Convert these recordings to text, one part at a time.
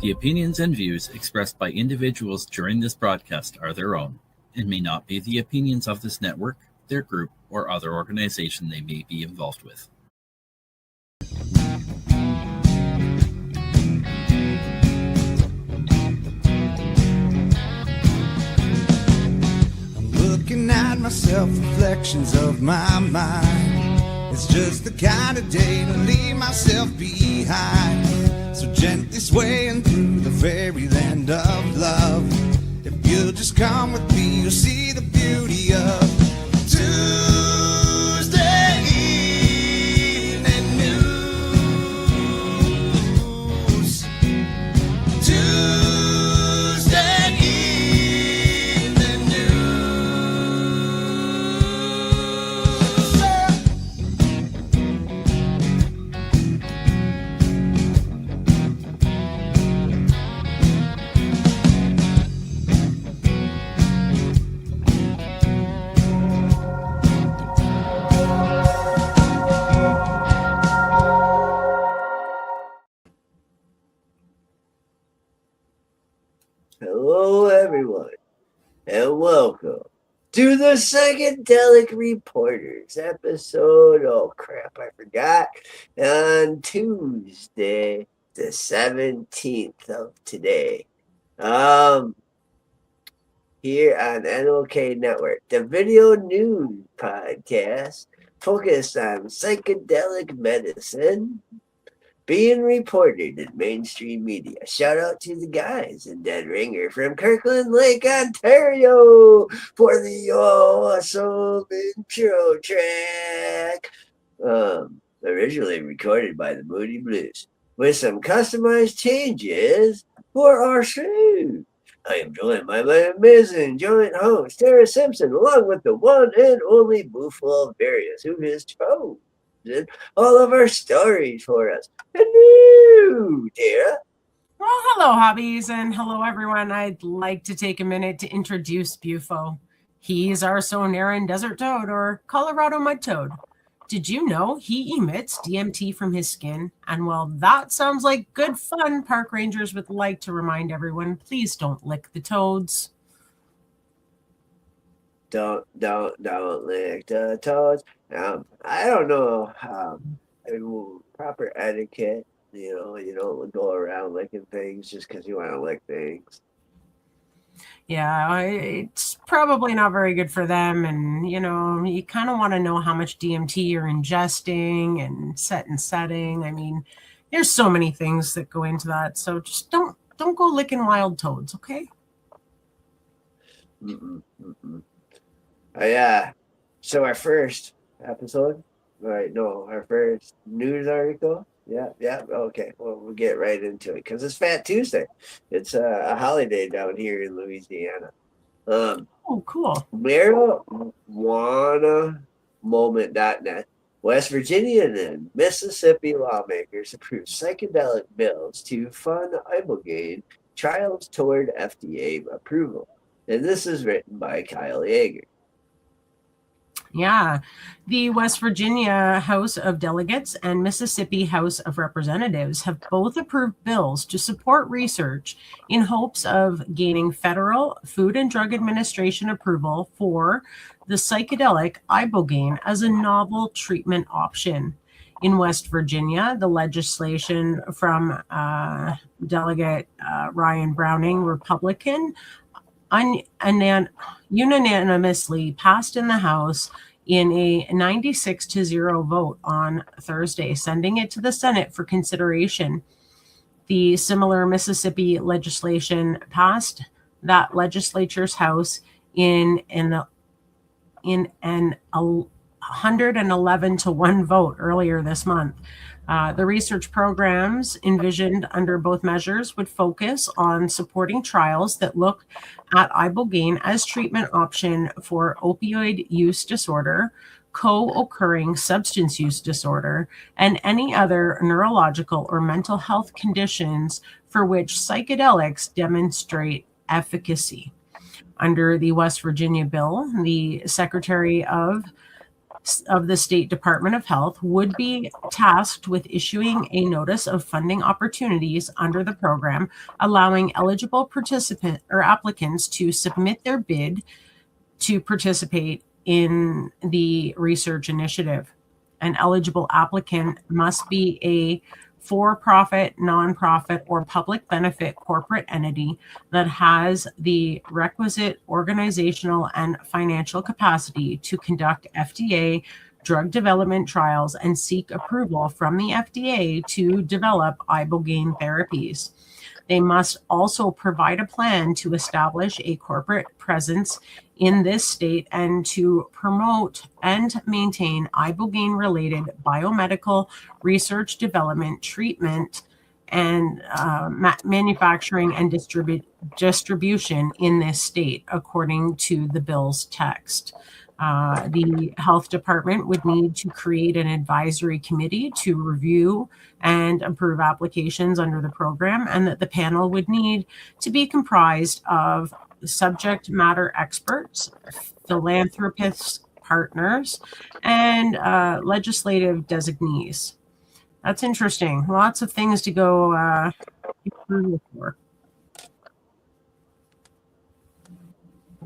The opinions and views expressed by individuals during this broadcast are their own and may not be the opinions of this network, their group, or other organization they may be involved with. I'm looking at myself, reflections of my mind. It's just the kind of day to leave myself behind. So gently swaying through the fairyland of love. If you'll just come with me, you'll see the beauty of Tuesday evening news. Tuesday evening Hello, everyone, and welcome to the Psychedelic Reporters episode. Oh, crap, I forgot. On Tuesday, the 17th of today. Here on NOK Network, the video news podcast focused on psychedelic medicine being reported in mainstream media. Shout out to the guys in Dead Ringer from Kirkland Lake, Ontario for the awesome intro track. Originally recorded by the Moody Blues with some customized changes for our show. I am joined by my amazing joint host, Tara Simpson, along with the one and only Buffalo Various, who has chosen all of our stories for us. Hello, Tara. Well, hello, hobbies, and hello, everyone. I'd like to take a minute to introduce Bufo. He's our Sonoran desert toad, or Colorado mud toad. Did you know he emits DMT from his skin? And well, that sounds like good fun. Park rangers would like to remind everyone, please don't lick the toads. Don't lick the toads. I don't know proper etiquette. You don't go around licking things just because you want to lick things. Yeah, it's probably not very good for them. And, you kind of want to know how much DMT you're ingesting and setting. I mean, there's so many things that go into that. So just don't go licking wild toads, okay? So our first episode, our first news article. Yeah, okay. Well, we'll get right into it because it's Fat Tuesday. It's a holiday down here in Louisiana. Oh, cool. MarijuanaMoment.net. West Virginia and Mississippi lawmakers approved psychedelic bills to fund ibogaine trials toward FDA approval. And this is written by Kyle Yeager. Yeah, the West Virginia House of Delegates and Mississippi House of Representatives have both approved bills to support research in hopes of gaining federal Food and Drug Administration approval for the psychedelic ibogaine as a novel treatment option. In West Virginia, the legislation from Delegate Ryan Browning, Republican, unanimously passed in the House in a 96-0 vote on Thursday, sending it to the Senate for consideration. The similar Mississippi legislation passed that legislature's House in an 111-1 vote earlier this month. The research programs envisioned under both measures would focus on supporting trials that look at ibogaine as treatment option for opioid use disorder, co-occurring substance use disorder, and any other neurological or mental health conditions for which psychedelics demonstrate efficacy. Under the West Virginia bill, the Secretary of of the State Department of Health would be tasked with issuing a notice of funding opportunities under the program, allowing eligible participant or applicants to submit their bid to participate in the research initiative. An eligible applicant must be a for-profit, nonprofit, or public benefit corporate entity that has the requisite organizational and financial capacity to conduct FDA drug development trials and seek approval from the FDA to develop ibogaine therapies. They must also provide a plan to establish a corporate presence in this state and to promote and maintain ibogaine-related biomedical research, development, treatment, and manufacturing and distribution in this state, according to the bill's text. The health department would need to create an advisory committee to review and approve applications under the program, and that the panel would need to be comprised of subject matter experts, philanthropists, partners, and legislative designees. That's interesting. Lots of things to go through for.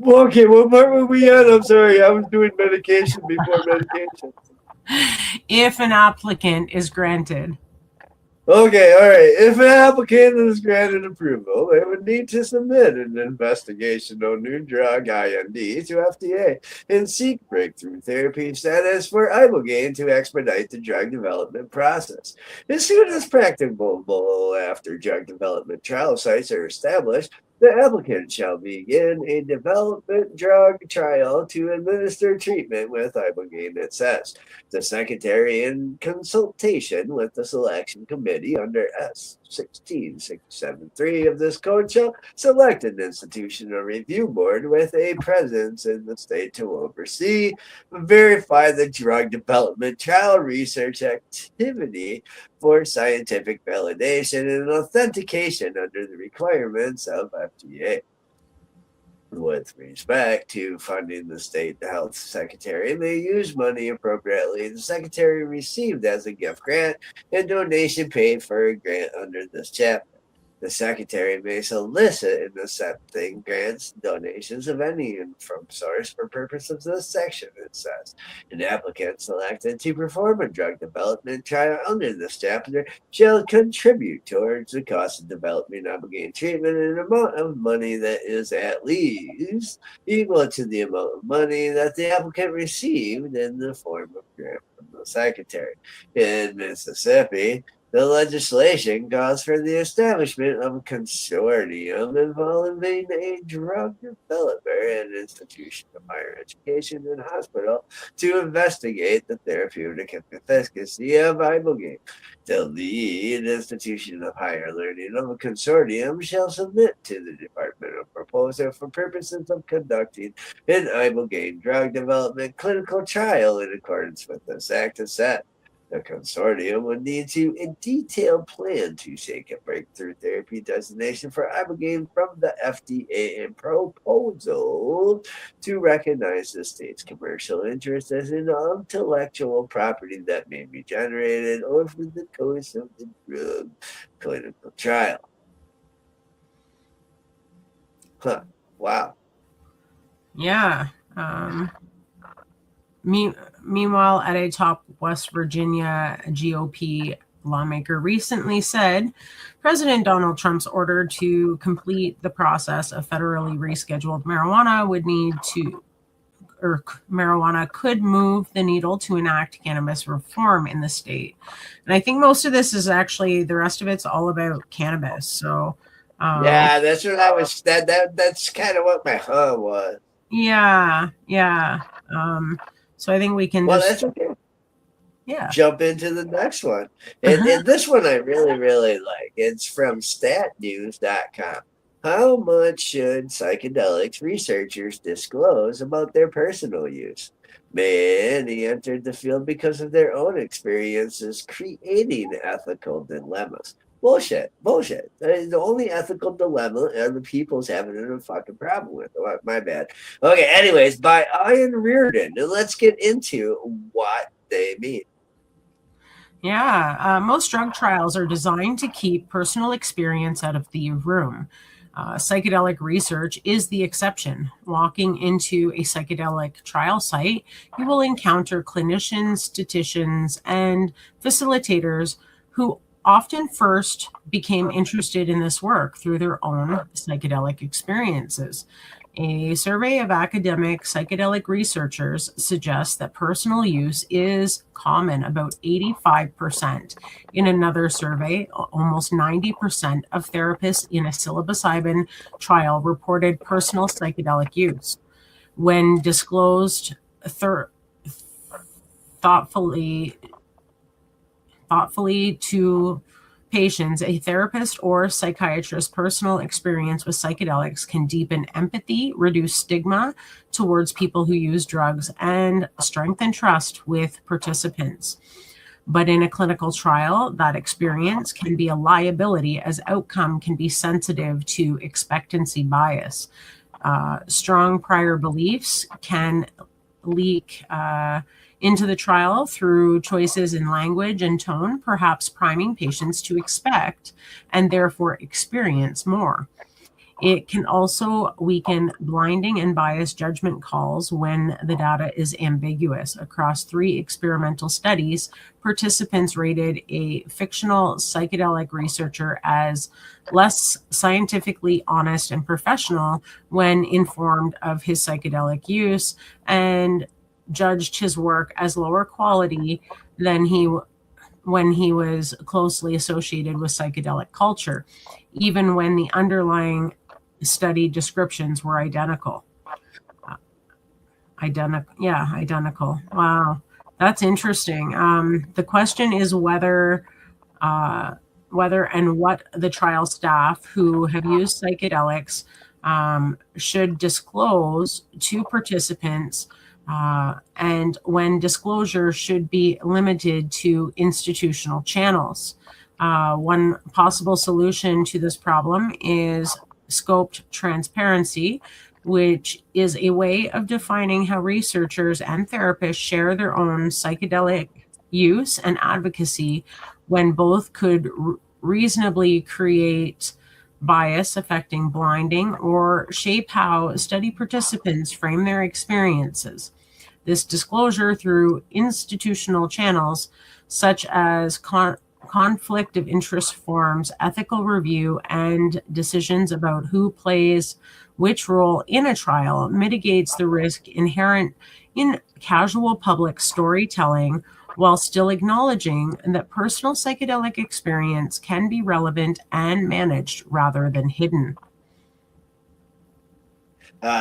Okay, what part were we at? I'm sorry, I was doing medication before medication. If an applicant is granted. Okay, all right. If an applicant is granted approval, they would need to submit an investigation on new drug IND to FDA and seek breakthrough therapy status for ibogaine to expedite the drug development process. As soon as practicable after drug development trial sites are established, the applicant shall begin a development drug trial to administer treatment with ibogaine, it says. The Secretary, in consultation with the selection committee under S 16673 of this code, shall select an institutional review board with a presence in the state to oversee, verify the drug development trial research activity for scientific validation and authentication under the requirements of FDA. With respect to funding, the state health secretary may use money appropriately the secretary received as a gift grant and donation paid for a grant under this chapter. The secretary may solicit in accepting grants, donations of any from source for purposes of this section, it says. An applicant selected to perform a drug development trial under this chapter shall contribute towards the cost of developing ibogaine treatment in an amount of money that is at least equal to the amount of money that the applicant received in the form of grant from the secretary. In Mississippi, the legislation calls for the establishment of a consortium involving a drug developer, an institution of higher education, and hospital to investigate the therapeutic efficacy of ibogaine. The lead institution of higher learning of a consortium shall submit to the department a proposal for purposes of conducting an ibogaine drug development clinical trial in accordance with this act as set. The consortium would need a detailed plan to seek a breakthrough therapy designation for ibogaine from the FDA and proposal to recognize the state's commercial interest as an intellectual property that may be generated over the course of the drug clinical trial. Huh. Wow. Yeah. Meanwhile, at a top West Virginia GOP lawmaker recently said President Donald Trump's order to complete the process of federally rescheduled marijuana marijuana could move the needle to enact cannabis reform in the state. And I think most of this is actually, the rest of it's all about cannabis. So yeah, that's what I was, that's kind of what my was. Yeah. So I think we can that's okay. Yeah. Jump into the next one. And this one I really, really like. It's from statnews.com. How much should psychedelics researchers disclose about their personal use? Many entered the field because of their own experiences creating ethical dilemmas. Bullshit. The only ethical dilemma are the people's having a fucking problem with. My bad. Okay, anyways, by Ian Reardon. And let's get into what they mean. Yeah, most drug trials are designed to keep personal experience out of the room. Psychedelic research is the exception. Walking into a psychedelic trial site, you will encounter clinicians, statisticians, and facilitators who often first became interested in this work through their own psychedelic experiences. A survey of academic psychedelic researchers suggests that personal use is common, about 85%. In another survey, almost 90% of therapists in a psilocybin trial reported personal psychedelic use. When disclosed thoughtfully to patients, a therapist or psychiatrist's personal experience with psychedelics can deepen empathy, reduce stigma towards people who use drugs, and strengthen trust with participants. But in a clinical trial, that experience can be a liability as outcome can be sensitive to expectancy bias. Strong prior beliefs can leak into the trial through choices in language and tone, perhaps priming patients to expect and therefore experience more. It can also weaken blinding and biased judgment calls when the data is ambiguous. Across 3 experimental studies, participants rated a fictional psychedelic researcher as less scientifically honest and professional when informed of his psychedelic use, and judged his work as lower quality than when he was closely associated with psychedelic culture, even when the underlying study descriptions were identical. Identical. Wow, that's interesting. The question is whether and what the trial staff who have used psychedelics should disclose to participants, and when disclosure should be limited to institutional channels. One possible solution to this problem is scoped transparency, which is a way of defining how researchers and therapists share their own psychedelic use and advocacy when both could reasonably create bias affecting blinding or shape how study participants frame their experiences. This disclosure through institutional channels, such as conflict of interest forms, ethical review, and decisions about who plays which role in a trial, mitigates the risk inherent in casual public storytelling while still acknowledging that personal psychedelic experience can be relevant and managed rather than hidden.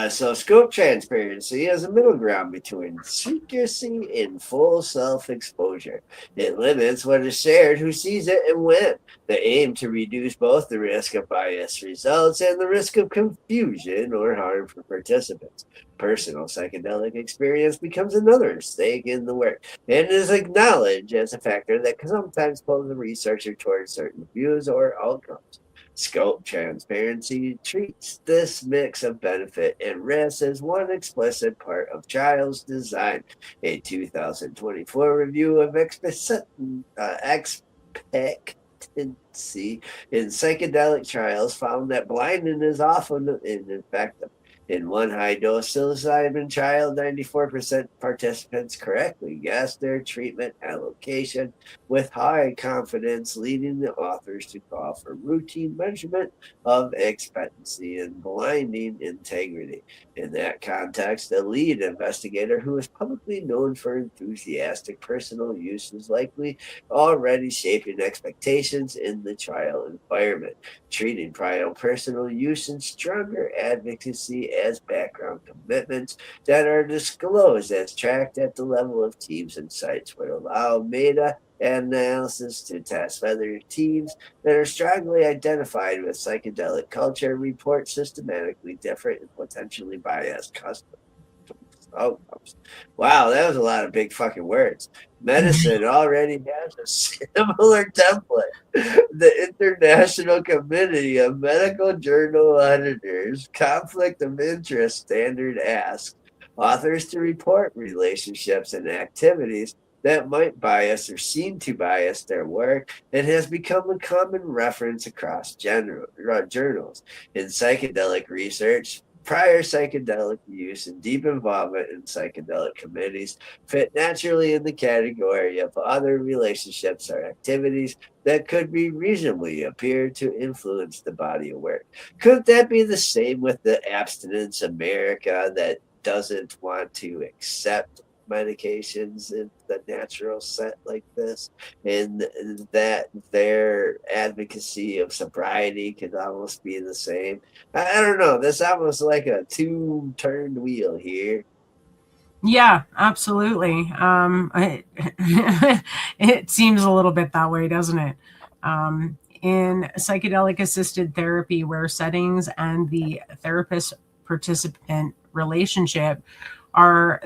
So scope transparency is a middle ground between secrecy and full self-exposure. It limits what is shared, who sees it, and when. The aim to reduce both the risk of biased results and the risk of confusion or harm for participants. Personal psychedelic experience becomes another stake in the work and is acknowledged as a factor that can sometimes pull the researcher towards certain views or outcomes. Scope transparency treats this mix of benefit and risk as one explicit part of trials design. A 2024 review of expectancy in psychedelic trials found that blinding is often ineffective. In one high-dose psilocybin trial, 94% participants correctly guessed their treatment allocation with high confidence, leading the authors to call for routine measurement of expectancy and blinding integrity. In that context, the lead investigator, who is publicly known for enthusiastic personal use, is likely already shaping expectations in the trial environment, treating prior personal use and stronger advocacy as background commitments that are disclosed as tracked at the level of teams and sites would allow meta analysis to test whether teams that are strongly identified with psychedelic culture report systematically different and potentially biased customs. Oh, wow, that was a lot of big fucking words. Medicine already has a similar template. The International Committee of Medical Journal Editors Conflict of Interest Standard asks authors to report relationships and activities that might bias or seem to bias their work, and has become a common reference across journals. In psychedelic research, prior psychedelic use and deep involvement in psychedelic committees fit naturally in the category of other relationships or activities that could be reasonably appear to influence the body of work. Could that be the same with the abstinence America that doesn't want to accept medications in the natural set like this, and that their advocacy of sobriety could almost be the same? I don't know. That's almost like a two-turned wheel here. Yeah, absolutely. It seems a little bit that way, doesn't it? In psychedelic assisted therapy, where settings and the therapist participant relationship are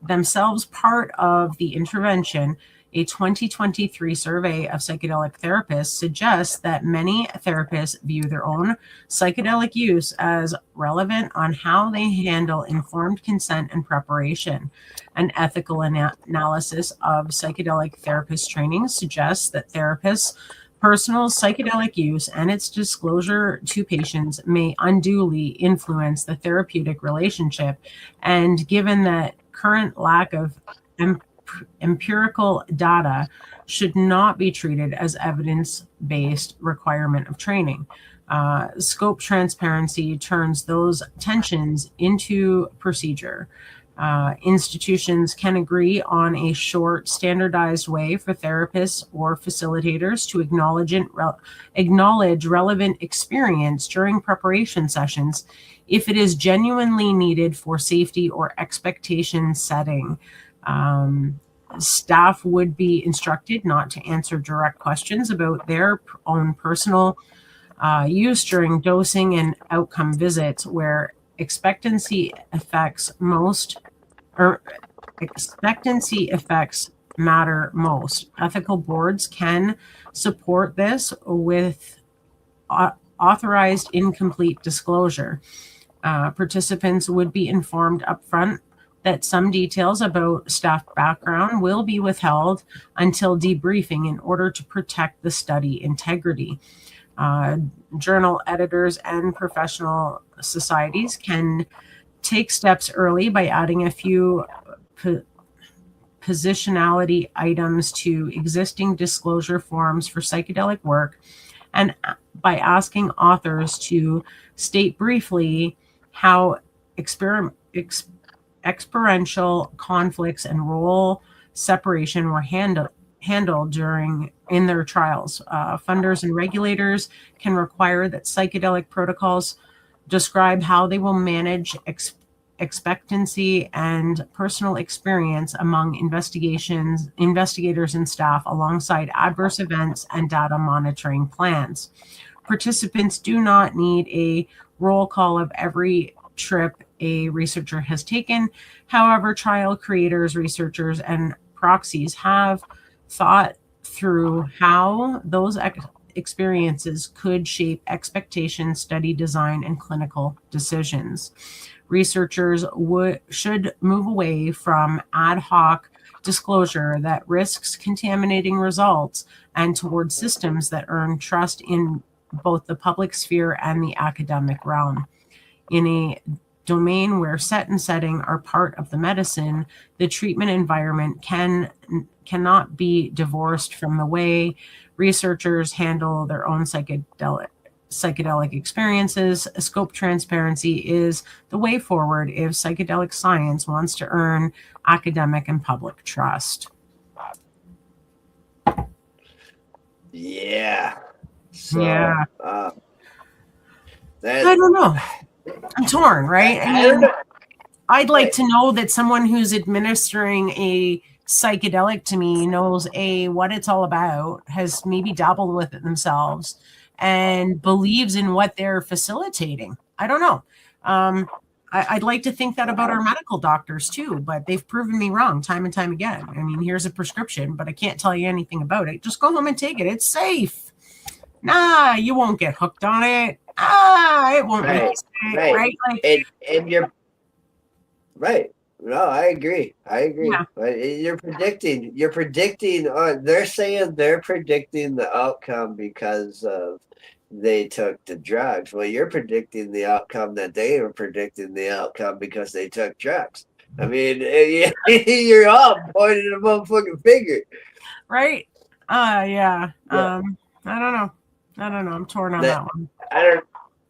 themselves part of the intervention, a 2023 survey of psychedelic therapists suggests that many therapists view their own psychedelic use as relevant on how they handle informed consent and preparation. An ethical analysis of psychedelic therapist training suggests that therapists' personal psychedelic use and its disclosure to patients may unduly influence the therapeutic relationship. And given that current lack of empirical data should not be treated as evidence-based requirement of training. Scope transparency turns those tensions into procedure. Institutions can agree on a short, standardized way for therapists or facilitators to acknowledge relevant experience during preparation sessions if it is genuinely needed for safety or expectation setting. Staff would be instructed not to answer direct questions about their own personal use during dosing and outcome visits, where expectancy effects matter most. Ethical boards can support this with authorized incomplete disclosure. Participants would be informed upfront that some details about staff background will be withheld until debriefing in order to protect the study integrity. Journal editors and professional societies can take steps early by adding a few positionality items to existing disclosure forms for psychedelic work, and by asking authors to state briefly how experiential conflicts and role separation were handled in their trials. Funders and regulators can require that psychedelic protocols describe how they will manage expectancy and personal experience among investigators and staff, alongside adverse events and data monitoring plans. Participants do not need a roll call of every trip a researcher has taken. However, trial creators, researchers, and proxies have thought through how those experiences could shape expectation, study design, and clinical decisions. Researchers should move away from ad hoc disclosure that risks contaminating results and towards systems that earn trust in both the public sphere and the academic realm. In a domain where set and setting are part of the medicine, the treatment environment cannot be divorced from the way researchers handle their own psychedelic experiences. Scope transparency is the way forward if psychedelic science wants to earn academic and public trust. Yeah. So, yeah. I don't know. I'm torn, right? I mean, I'd like to know that someone who's administering a psychedelic to me knows what it's all about, has maybe dabbled with it themselves, and believes in what they're facilitating. I don't know. I'd like to think that about our medical doctors too, but they've proven me wrong time and time again. I mean, here's a prescription, but I can't tell you anything about it. Just go home and take it. It's safe. Nah, you won't get hooked on it. It won't make you sick, right? Like, and you're right. No, I agree. Yeah. But you're predicting they're saying they're predicting the outcome because of they took the drugs. Well, you're predicting the outcome that they were predicting the outcome because they took drugs. I mean, you're all pointing a motherfucking finger. Right. Yeah. I don't know. I'm torn on that one.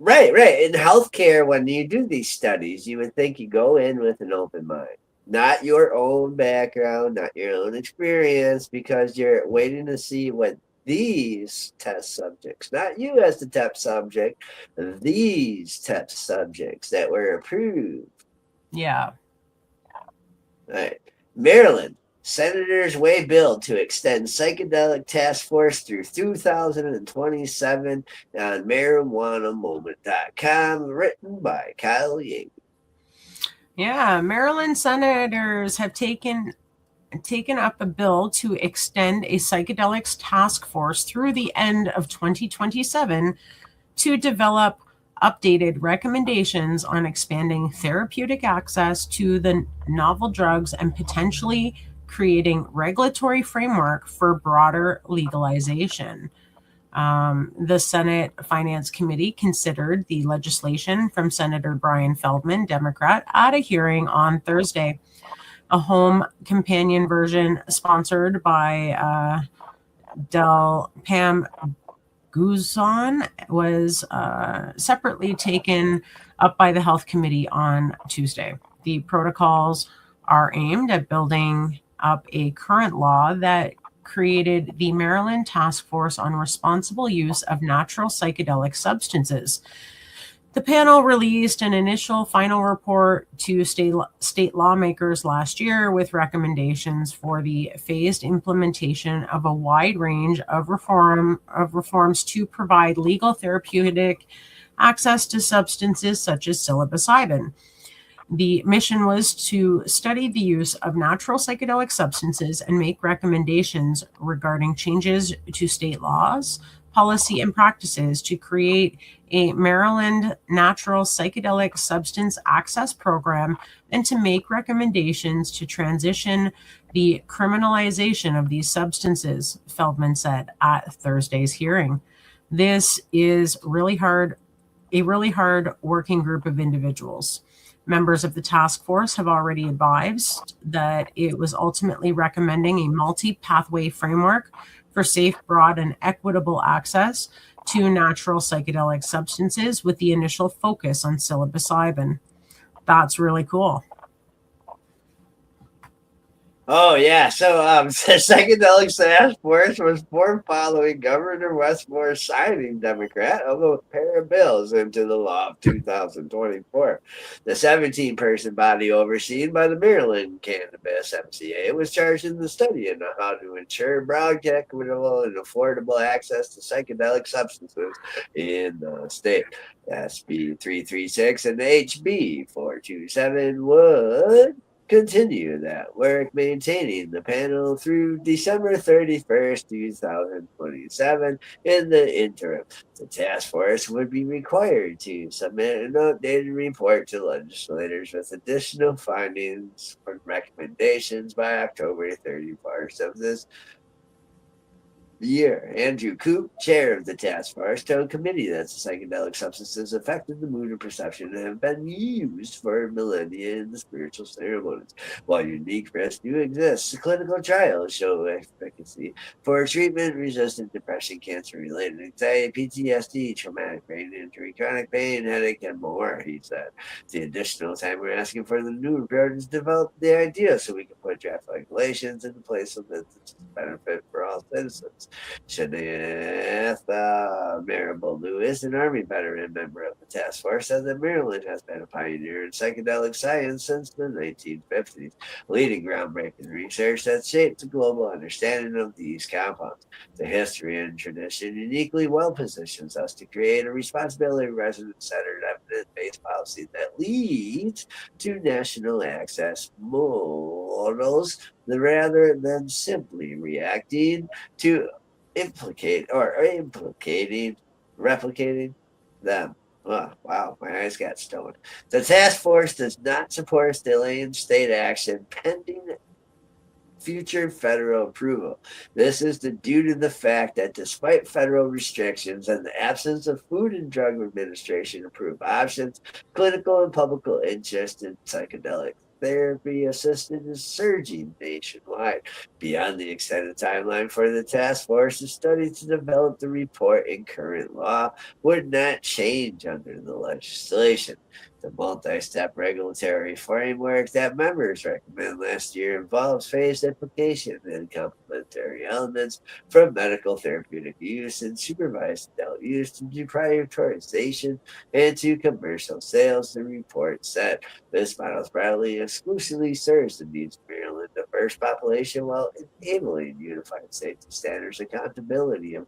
Right. In healthcare, when you do these studies, you would think you go in with an open mind, not your own background, not your own experience, because you're waiting to see what these test subjects, not you as the test subject, these test subjects that were approved. Yeah. Right. Maryland. Senators weigh bill to extend psychedelic task force through 2027 on marijuanamoment.com, written by Kyle Ying. Yeah, Maryland senators have taken up a bill to extend a psychedelics task force through the end of 2027 to develop updated recommendations on expanding therapeutic access to the novel drugs and potentially creating regulatory framework for broader legalization. The Senate Finance Committee considered the legislation from Senator Brian Feldman, Democrat, at a hearing on Thursday. A home companion version sponsored by Pam Guzon was separately taken up by the Health Committee on Tuesday. The protocols are aimed at building up a current law that created the Maryland Task Force on Responsible Use of Natural Psychedelic Substances. The panel released an initial final report to state lawmakers last year with recommendations for the phased implementation of a wide range of reforms to provide legal therapeutic access to substances such as psilocybin. The mission was to study the use of natural psychedelic substances and make recommendations regarding changes to state laws, policy, and practices to create a Maryland natural psychedelic substance access program and to make recommendations to transition the criminalization of these substances, Feldman said at Thursday's hearing. This is a really hard working group of individuals. Members of the task force have already advised that it was ultimately recommending a multi-pathway framework for safe, broad, and equitable access to natural psychedelic substances with the initial focus on psilocybin. That's really cool. Oh, yeah. So the Psychedelic Task Force was formed following Governor Westmore's signing, Democrat, of a pair of bills into the law of 2024. The 17-person body overseen by the Maryland Cannabis MCA was charged in the study on how to ensure broad, equitable, and affordable access to psychedelic substances in the state. SB 336 and HB 427 would continue that work, maintaining the panel through December 31st, 2027. In the interim, the task force would be required to submit an updated report to legislators with additional findings and recommendations by October 31st of this year. Andrew Coop, chair of the task force, told committee that psychedelic substances affected the mood and perception and have been used for millennia in the spiritual ceremonies. While unique risks do exist, the clinical trials show efficacy for treatment-resistant depression, cancer-related anxiety, PTSD, traumatic brain injury, chronic pain, headache, and more, he said. The additional time we're asking for the new report is develop the idea so we can put draft regulations into place so that it's a benefit for all citizens. Shaneth Marable Lewis, an Army veteran member of the task force said that Maryland has been a pioneer in psychedelic science since the 1950s, leading groundbreaking research that shaped the global understanding of these compounds. The history and tradition uniquely well positions us to create a responsibility resident-centered evidence-based policy that leads to national access models rather than simply reacting to replicating them. Oh, wow, my eyes got stoned. The task force does not support delaying state action pending future federal approval. This is due to the fact that despite federal restrictions and the absence of Food and Drug Administration approved options, clinical and public interest in psychedelic therapy assisted is surging nationwide. Beyond the extended timeline for the task force's study to develop the report in current law would not change under the legislation. The multi-step regulatory framework that members recommend last year involves phased application and complementary elements from medical therapeutic use and supervised adult use to deprioritization and to commercial sales, the report said. This model broadly exclusively serves the needs of Maryland's diverse population while enabling unified safety standards, accountability, and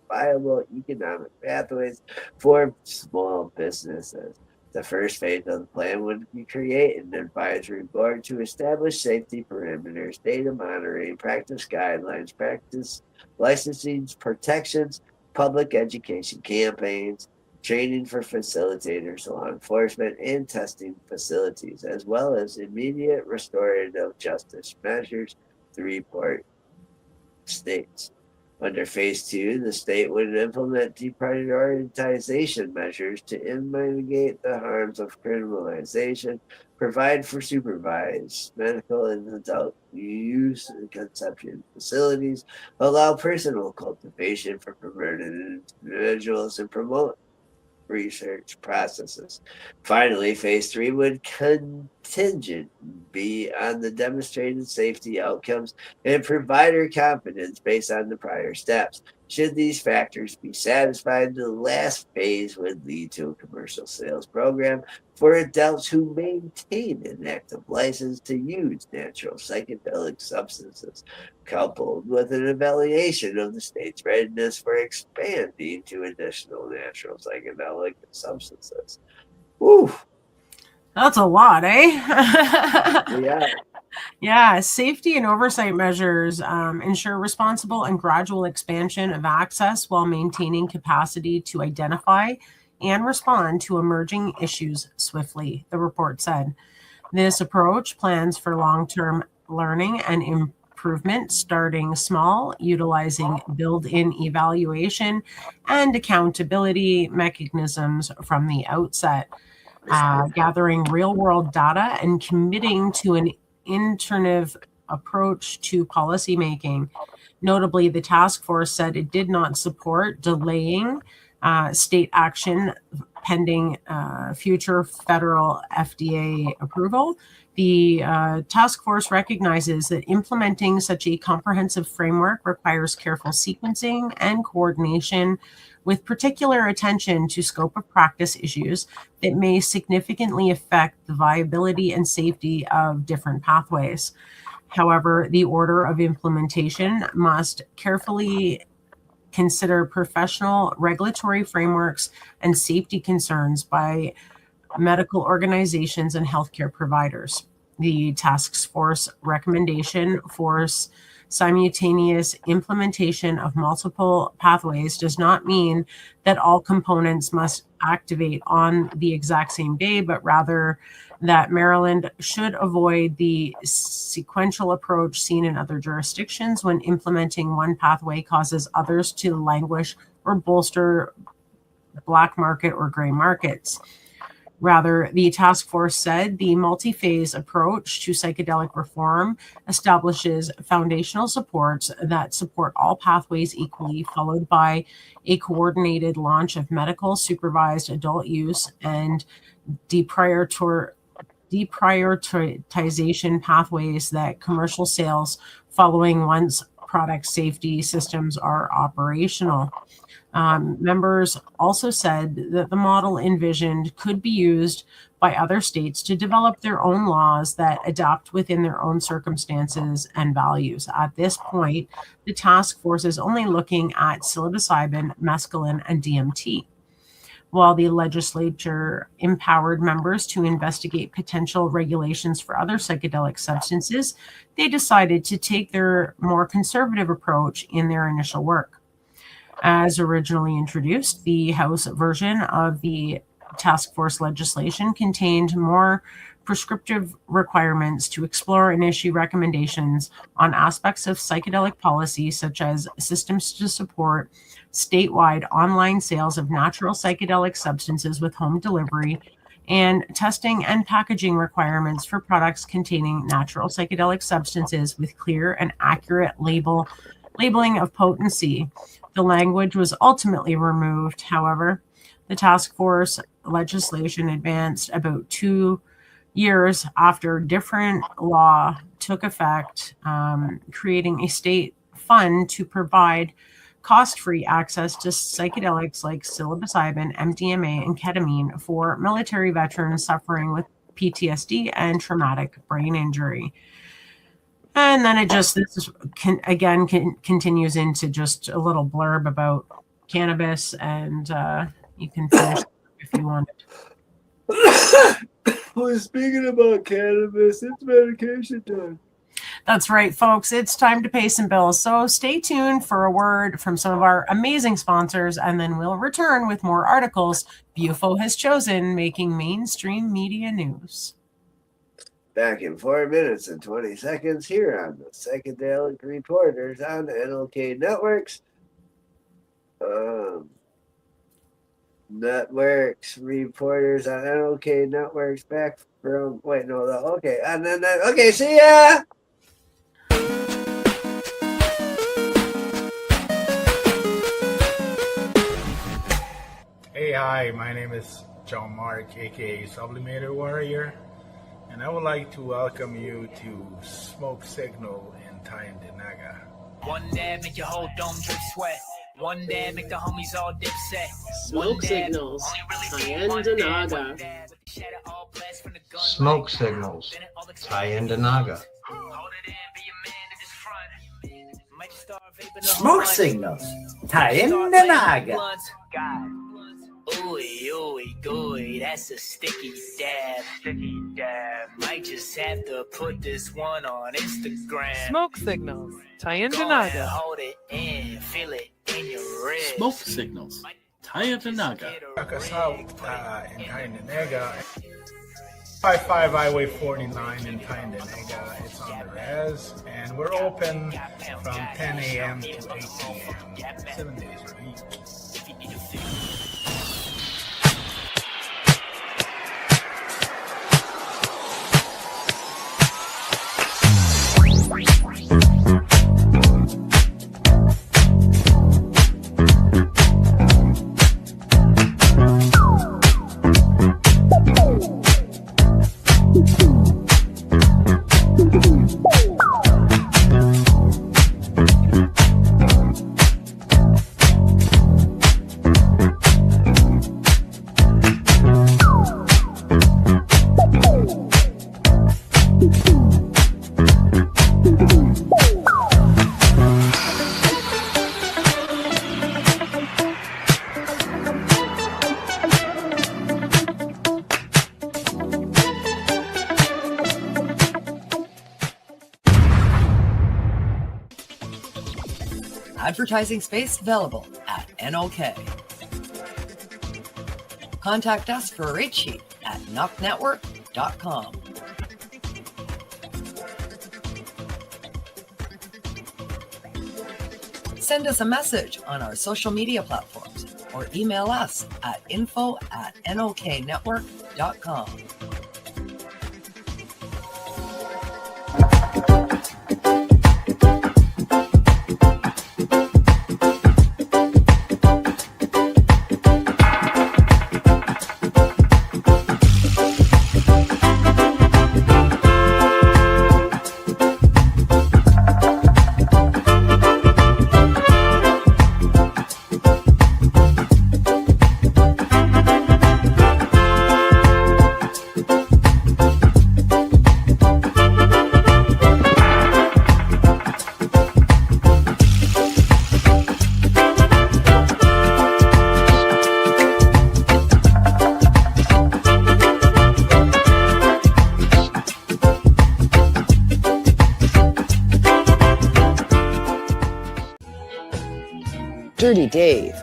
viable economic pathways for small businesses. The first phase of the plan would create an advisory board to establish safety parameters, data monitoring, practice guidelines, practice licensing protections, public education campaigns, training for facilitators, law enforcement, and testing facilities, as well as immediate restorative justice measures, the report states. Under phase 2, the state would implement deprioritization measures to mitigate the harms of criminalization, provide for supervised medical and adult use and consumption facilities, allow personal cultivation for perverted individuals, and promote research processes. Finally, phase 3 would contingent be on the demonstrated safety outcomes and provider confidence based on the prior steps. Should these factors be satisfied, the last phase would lead to a commercial sales program for adults who maintain an active license to use natural psychedelic substances, coupled with an evaluation of the state's readiness for expanding to additional natural psychedelic substances. Woo! That's a lot, eh? Yeah. Yeah, safety and oversight measures ensure responsible and gradual expansion of access while maintaining capacity to identify and respond to emerging issues swiftly, the report said. This approach plans for long-term learning and improvement, starting small, utilizing built-in evaluation and accountability mechanisms from the outset, gathering real-world data and committing to an iterative approach to policymaking. Notably, the task force said it did not support delaying state action pending future federal FDA approval. The task force recognizes that implementing such a comprehensive framework requires careful sequencing and coordination, with particular attention to scope of practice issues that may significantly affect the viability and safety of different pathways. However, the order of implementation must carefully consider professional regulatory frameworks and safety concerns by medical organizations and healthcare providers. The task force recommendation for simultaneous implementation of multiple pathways does not mean that all components must activate on the exact same day, but rather that Maryland should avoid the sequential approach seen in other jurisdictions when implementing one pathway causes others to languish or bolster black market or gray markets. Rather, the task force said the multi-phase approach to psychedelic reform establishes foundational supports that support all pathways equally, followed by a coordinated launch of medical supervised adult use and deprioritization pathways that commercial sales following once product safety systems are operational. Members also said that the model envisioned could be used by other states to develop their own laws that adapt within their own circumstances and values. At this point, the task force is only looking at psilocybin, mescaline, and DMT. While the legislature empowered members to investigate potential regulations for other psychedelic substances, they decided to take their more conservative approach in their initial work. As originally introduced, the House version of the task force legislation contained more prescriptive requirements to explore and issue recommendations on aspects of psychedelic policy, such as systems to support statewide online sales of natural psychedelic substances with home delivery, and testing and packaging requirements for products containing natural psychedelic substances with clear and accurate labeling of potency. The language was ultimately removed, however. The task force legislation advanced about 2 years after different law took effect, creating a state fund to provide cost-free access to psychedelics like psilocybin, MDMA, and ketamine for military veterans suffering with PTSD and traumatic brain injury. And then continues into just a little blurb about cannabis, and you can finish if you want. Well, speaking about cannabis, it's medication time. That's right, folks. It's time to pay some bills. So stay tuned for a word from some of our amazing sponsors, and then we'll return with more articles Bufo has chosen making mainstream media news. Back in 4 minutes and 20 seconds here on the Psychedelic Reporters on the NLK Networks. Reporters on NLK Networks back from, okay, see ya! Hey, hi, my name is John Mark, aka Sublimator Warrior, and I would like to welcome you to Smoke Signal in Tyendinaga. One dab make your whole dome drip sweat. One dab make the homies all dip set. Smoke Signals, Tyendinaga. Smoke Signals, Tyendinaga. Smoke Signals, Tyendinaga. Ooey, ooey, gooey, that's a sticky dab. Might just have to put this one on Instagram. Smoke Signals, Tyendinaga. Hold it in, feel it in your wrist. Smoke Signals, Tyendinaga. Check us out in Tyendinaga. 55 Highway 49 in Tyendinaga. It's on the res, and we're open from 10 a.m. to 8 p.m. 7 days a week. Advertising space available at NOK. Contact us for a rate sheet at knocknetwork.com. Send us a message on our social media platforms or email us at info@noknetwork.com. Dirty Dave,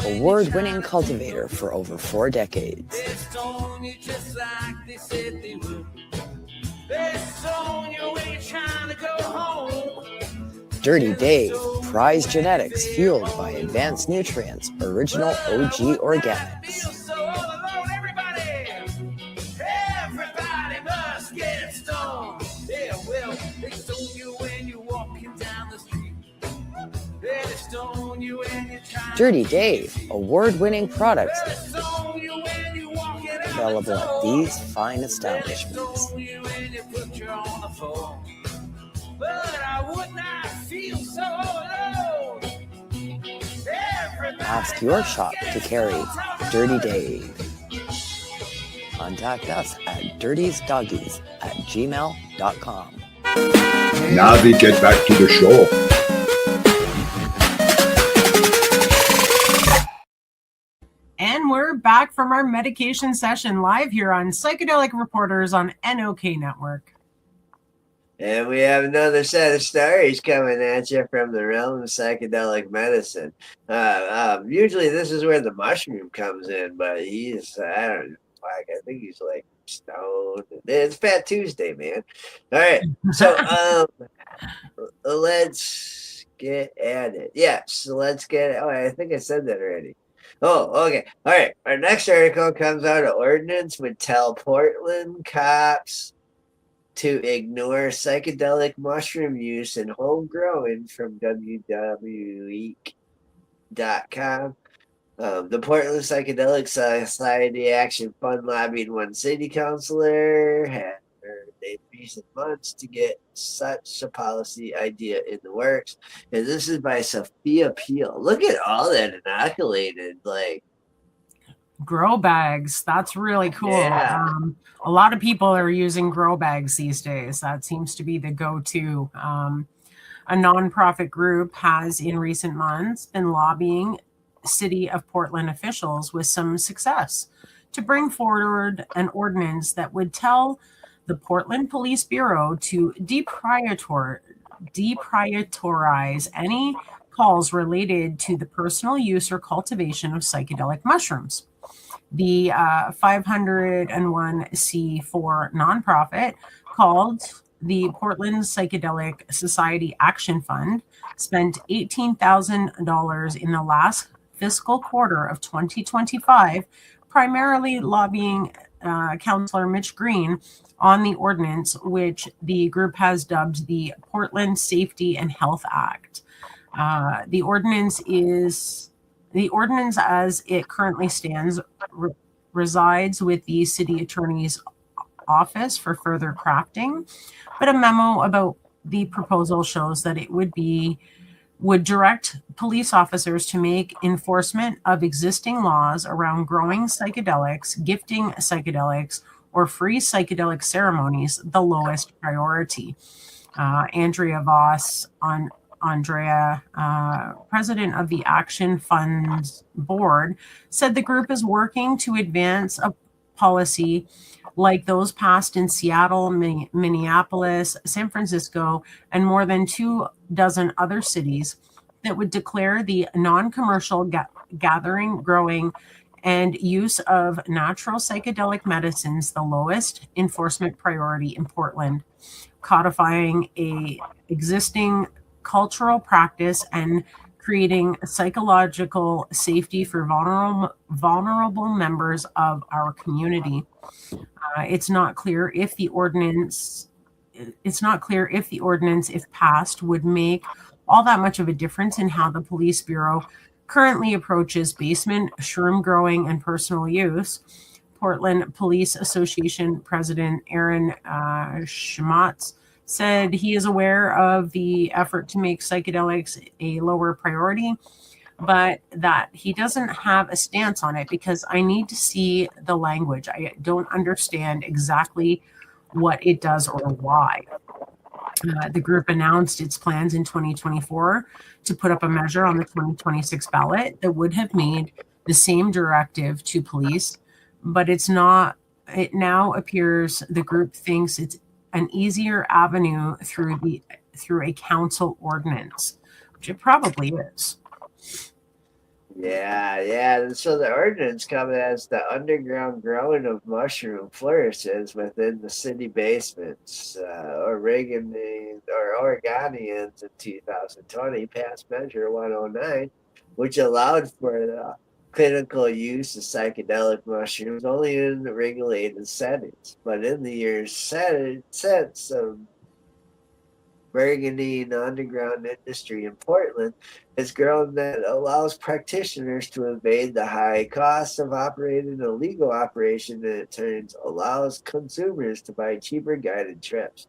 award-winning cultivator for over 4 decades. Dirty Dave, prized genetics fueled by advanced nutrients, original OG organics. Dirty Dave, award-winning products available at these fine establishments. Ask your shop to carry Dirty Dave. Contact us at dirtiesdoggies@gmail.com. Now we get back to the show. And we're back from our medication session live here on Psychedelic Reporters on NOK Network. And we have another set of stories coming at you from the realm of psychedelic medicine. Usually this is where the mushroom comes in, but he's, I don't know, I think he's like stoned. It's Fat Tuesday, man. All right, so let's get at it. Yes, let's get, I think I said that already. Oh, okay. All right, our next article comes out of Ordnance would tell Portland cops to ignore psychedelic mushroom use and home growing from www.com. The Portland Psychedelic Society Action Fund lobbied one city councilor had in recent months to get such a policy idea in the works. And this is by Sophia Peel. Look at all that inoculated, like, grow bags. That's really cool. Yeah. A lot of people are using grow bags these days. That seems to be the go-to. A nonprofit group has in recent months been lobbying City of Portland officials with some success to bring forward an ordinance that would tell the Portland Police Bureau to deprioritize any calls related to the personal use or cultivation of psychedelic mushrooms. The 501c4 nonprofit called the Portland Psychedelic Society Action Fund spent $18,000 in the last fiscal quarter of 2025, primarily lobbying Councillor Mitch Green on the ordinance, which the group has dubbed the Portland Safety and Health Act. The ordinance as it currently stands resides with the city attorney's office for further crafting, but a memo about the proposal shows that it would direct police officers to make enforcement of existing laws around growing psychedelics, gifting psychedelics, or free psychedelic ceremonies the lowest priority. Andrea Voss Andrea, president of the Action Fund board, said the group is working to advance a policy like those passed in Seattle, Minneapolis, San Francisco, and more than 24 other cities that would declare the non-commercial gathering, growing, and use of natural psychedelic medicines the lowest enforcement priority in Portland, codifying a existing cultural practice and creating psychological safety for vulnerable members of our community. It's not clear if the ordinance, if passed, would make all that much of a difference in how the police bureau currently approaches basement shroom growing and personal use. Portland Police Association President Aaron Schmatz said he is aware of the effort to make psychedelics a lower priority, but that he doesn't have a stance on it because I need to see the language. I don't understand exactly what it does or why. The group announced its plans in 2024 to put up a measure on the 2026 ballot that would have made the same directive to police, but it now appears the group thinks it's an easier avenue through a council ordinance. which it probably is. Yeah. And so the ordinance comes as the underground growing of mushroom flourishes within the city basements. Oregonians in 2020 passed Measure 109, which allowed for the clinical use of psychedelic mushrooms only in regulated settings. But in the years since, burgeoning underground industry in Portland has grown that allows practitioners to evade the high costs of operating a legal operation, and in turns allows consumers to buy cheaper guided trips.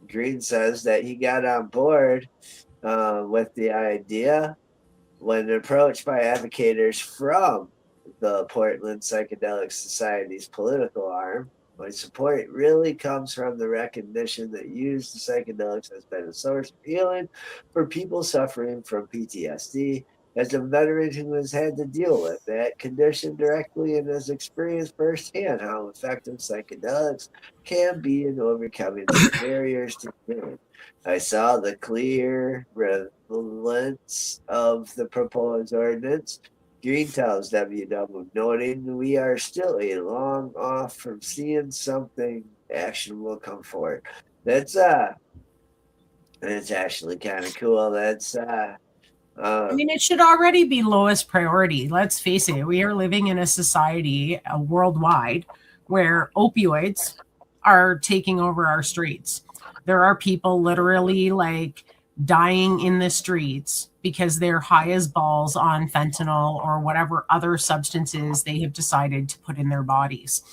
Green says that he got on board with the idea when approached by advocates from the Portland Psychedelic Society's political arm. My support really comes from the recognition that use of psychedelics has been a source of healing for people suffering from PTSD. As a veteran who has had to deal with that condition directly and has experienced firsthand how effective psychedelics can be in overcoming the barriers to healing, I saw the clear relevance of the proposed ordinance. Green tells WW, noting we are still a long off from seeing something actionable come forward. That's actually kind of cool. I mean, it should already be lowest priority. Let's face it. We are living in a society worldwide where opioids are taking over our streets. There are people literally like dying in the streets because they're high as balls on fentanyl or whatever other substances they have decided to put in their bodies.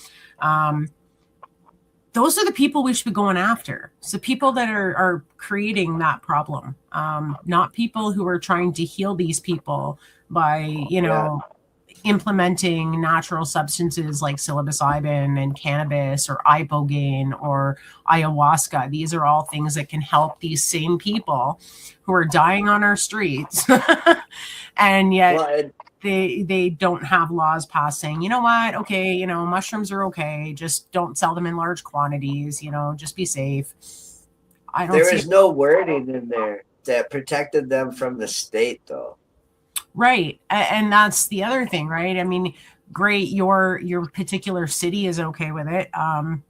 Those are the people we should be going after. So people that are creating that problem, not people who are trying to heal these people by, implementing natural substances like psilocybin and cannabis or ibogaine or ayahuasca. These are all things that can help these same people who are dying on our streets. And yet they don't have laws passed saying, you know what, okay, mushrooms are okay, just don't sell them in large quantities, just be safe. There is no wording in there that protected them from the state, though. Right. And that's the other thing, right? I mean, great, your particular city is okay with it,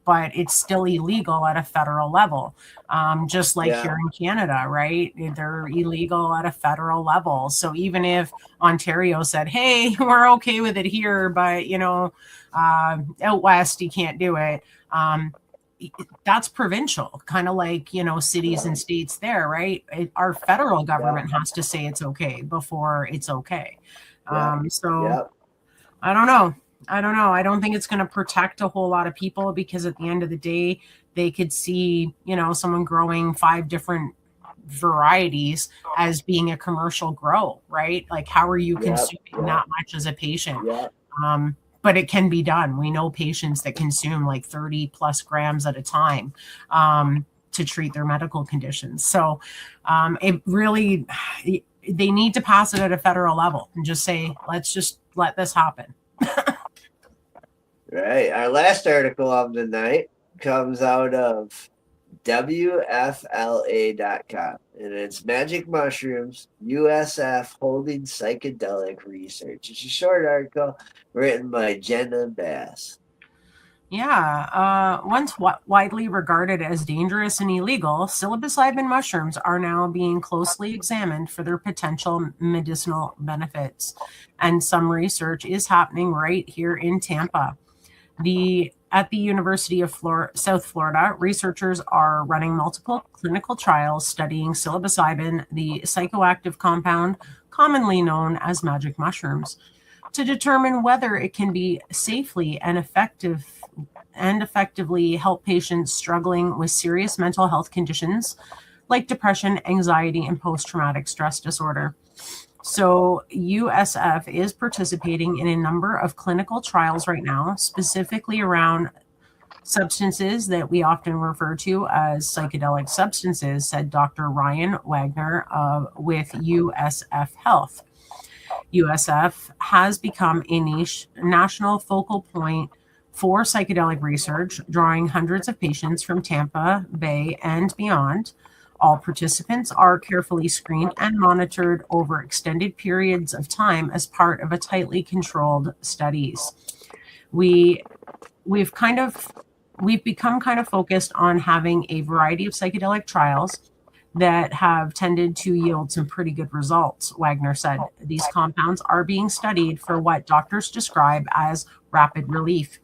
but it's still illegal at a federal level, just like here in Canada, right? They're illegal at a federal level. So even if Ontario said, hey, we're okay with it here, but, out west, you can't do it. That's provincial, kind of like, cities and states there, right? Our federal government has to say it's okay before it's okay. I don't know. I don't think it's going to protect a whole lot of people, because at the end of the day, they could see, someone growing 5 different varieties as being a commercial grow, right? Like, how are you consuming that much as a patient? But it can be done. We know patients that consume like 30 plus grams at a time to treat their medical conditions. So it really, they need to pass it at a federal level and just say, let's just let this happen. Right. Our last article of the night comes out of WFLA.com, and it's Magic Mushrooms, USF holding psychedelic research. It's a short article written by Jenna Bass. Yeah, once widely regarded as dangerous and illegal, psilocybin mushrooms are now being closely examined for their potential medicinal benefits. And some research is happening right here in Tampa. At the University of South Florida, researchers are running multiple clinical trials studying psilocybin, the psychoactive compound commonly known as magic mushrooms, to determine whether it can be safely and effectively help patients struggling with serious mental health conditions like depression, anxiety, and post-traumatic stress disorder. So USF is participating in a number of clinical trials right now, specifically around substances that we often refer to as psychedelic substances, said Dr. Ryan Wagner with USF Health. USF has become a national focal point for psychedelic research, drawing hundreds of patients from Tampa Bay and beyond. All participants are carefully screened and monitored over extended periods of time as part of a tightly controlled studies. We've become kind of focused on having a variety of psychedelic trials that have tended to yield some pretty good results, Wagner said. These compounds are being studied for what doctors describe as rapid relief.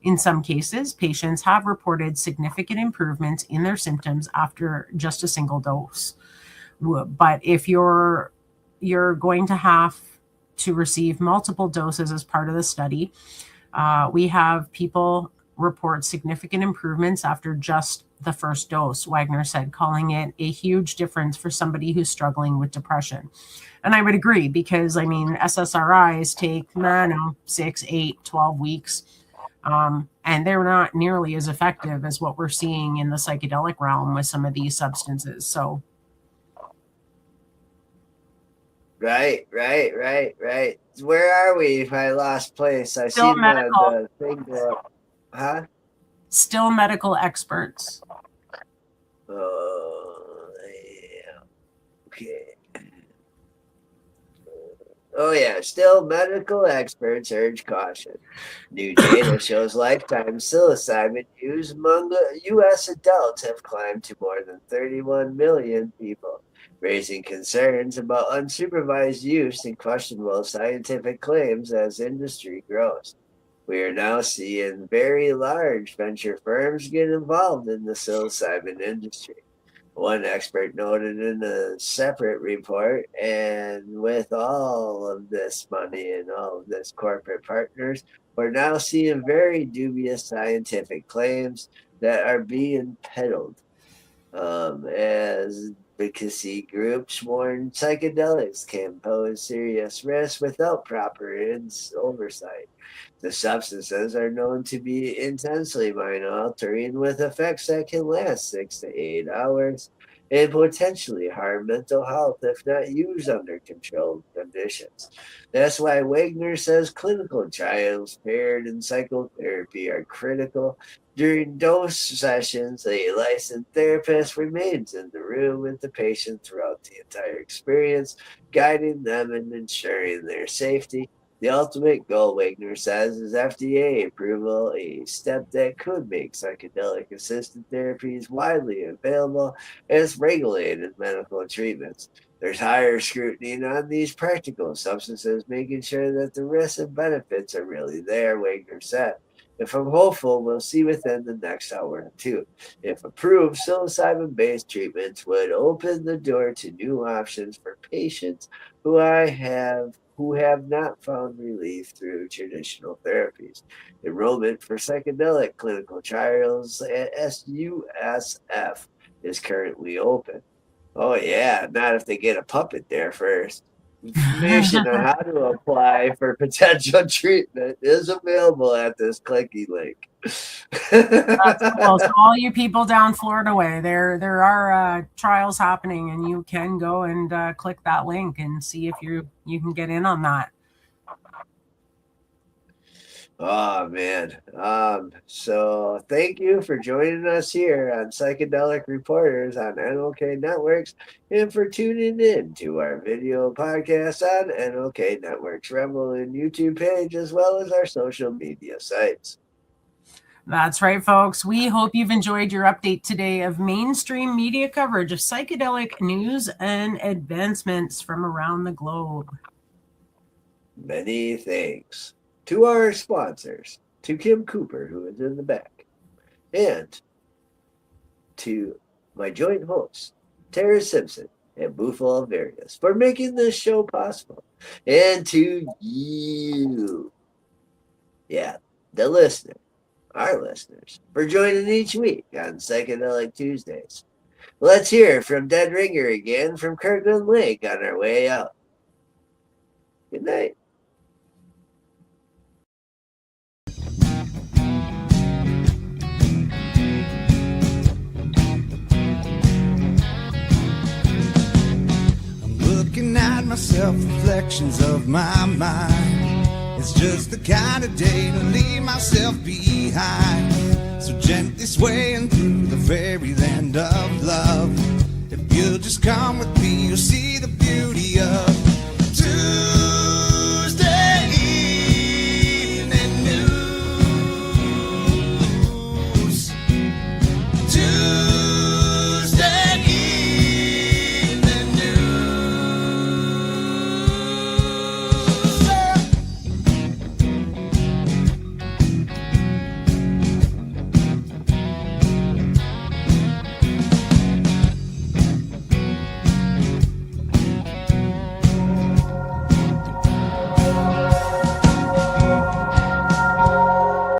In some cases, patients have reported significant improvements in their symptoms after just a single dose. But if you're going to have to receive multiple doses as part of the study, we have people report significant improvements after just the first dose, Wagner said, calling it a huge difference for somebody who's struggling with depression. And I would agree, because I mean, SSRIs take 6, 8, 12 weeks. And they're not nearly as effective as what we're seeing in the psychedelic realm with some of these substances. So. Right. Where are we? If I lost place, I see the thing go up. Huh? Still medical experts. Oh, yeah. Okay. Oh, yeah. Still, medical experts urge caution. New data shows lifetime psilocybin use among U.S. adults have climbed to more than 31 million people, raising concerns about unsupervised use and questionable scientific claims as industry grows. We are now seeing very large venture firms get involved in the psilocybin industry. One expert noted in a separate report, and with all of this money and all of this corporate partners, we're now seeing very dubious scientific claims that are being peddled. As advocacy groups warn psychedelics can pose serious risks without proper oversight. The substances are known to be intensely mind-altering, with effects that can last 6 to 8 hours and potentially harm mental health if not used under controlled conditions. That's why Wagner says clinical trials paired in psychotherapy are critical. During dose sessions, a licensed therapist remains in the room with the patient throughout the entire experience, guiding them and ensuring their safety. The ultimate goal, Wagner says, is FDA approval, a step that could make psychedelic-assisted therapies widely available as regulated medical treatments. There's higher scrutiny on these practical substances, making sure that the risks and benefits are really there, Wagner said. If I'm hopeful, we'll see within the next hour or two. If approved, psilocybin-based treatments would open the door to new options for patients who have not found relief through traditional therapies. Enrollment for psychedelic clinical trials at SUSF is currently open. Oh yeah, not if they get a puppet there first. Information on how to apply for potential treatment is available at this clicky link. That's cool. So all you people down Florida way, there are trials happening, and you can go and click that link and see if you can get in on that. Oh man. So thank you for joining us here on Psychedelic Reporters on NOK Networks, and for tuning in to our video podcast on NOK Networks Rebel and YouTube page, as well as our social media sites. That's right, folks. We hope you've enjoyed your update today of mainstream media coverage of psychedelic news and advancements from around the globe. Many thanks to our sponsors, to Kim Cooper, who is in the back, and to my joint hosts, Tara Simpson and Bufo Alvarius, for making this show possible, and to you, the listener, our listeners, for joining each week on Psychedelic Tuesdays. Let's hear from Dead Ringer again from Kirkland Lake on our way out. Good night. Looking at myself, reflections of my mind. It's just the kind of day to leave myself behind. So gently swaying through the fairyland of love. If you'll just come with me, you'll see the beauty of